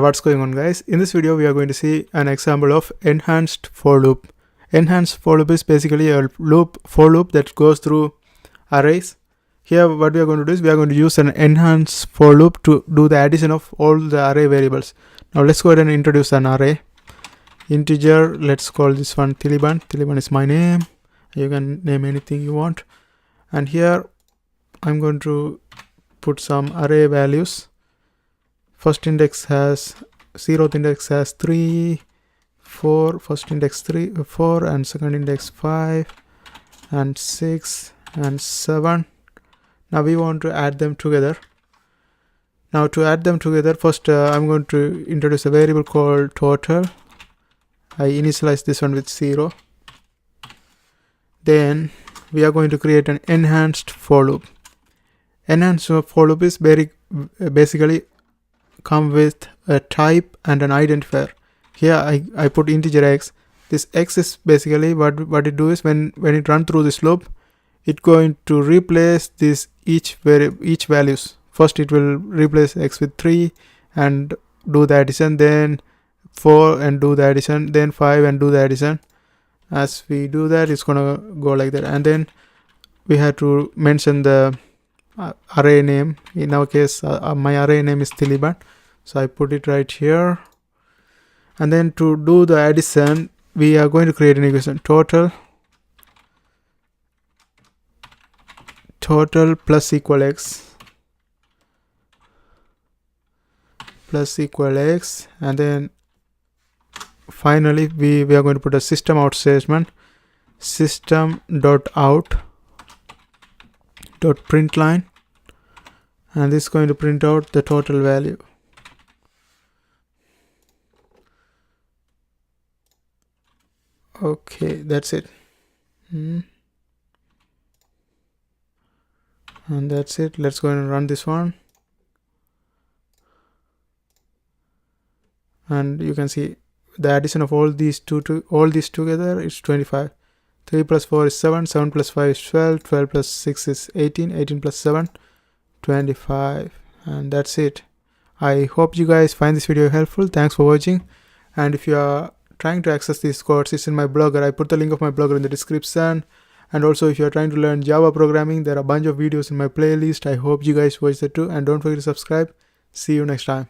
What's going on, guys? In this video we are going to see an example of enhanced for loop. Enhanced for loop is basically a for loop that goes through arrays. Here what we are going to do is we are going to use an enhanced for loop to do the addition of all the array variables. Now let's go ahead and introduce an array. Integer, let's call this one Taliban. Taliban is my name. You can name anything you want. And here I'm going to put some array values. First index has 0th index has 3, 4, first index 3, 4, and second index 5, and 6, and 7. Now we want to add them together. Now to add them together, first I'm going to introduce a variable called total. I initialize this one with 0. Then we are going to create an enhanced for loop. Enhanced for loop is basically come with a type and an identifier. Here I put integer x. This x is basically what it do is when it run through this loop, it's going to replace this each values. First it will replace x with 3 and do the addition, then 4 and do the addition, then 5 and do the addition. As we do that, it's gonna go like that, and then we have to mention the array name. In our case my array name is Taliban, so I put it right here. And then to do the addition, we are going to create an equation: total plus equal x and then finally we are going to put a system out statement, system.out.println, and this is going to print out the total value. Okay, that's it. And that's it. Let's go and run this one, and you can see the addition of all these together is 25. 3 plus 4 is 7, 7 plus 5 is 12, 12 plus 6 is 18, 18 plus 7, 25. And that's it. I hope you guys find this video helpful. Thanks for watching. And if you are trying to access these codes, it's in my blogger. I put the link of my blogger in the description. And also if you are trying to learn Java programming, there are a bunch of videos in my playlist. I hope you guys watch that too. And don't forget to subscribe. See you next time.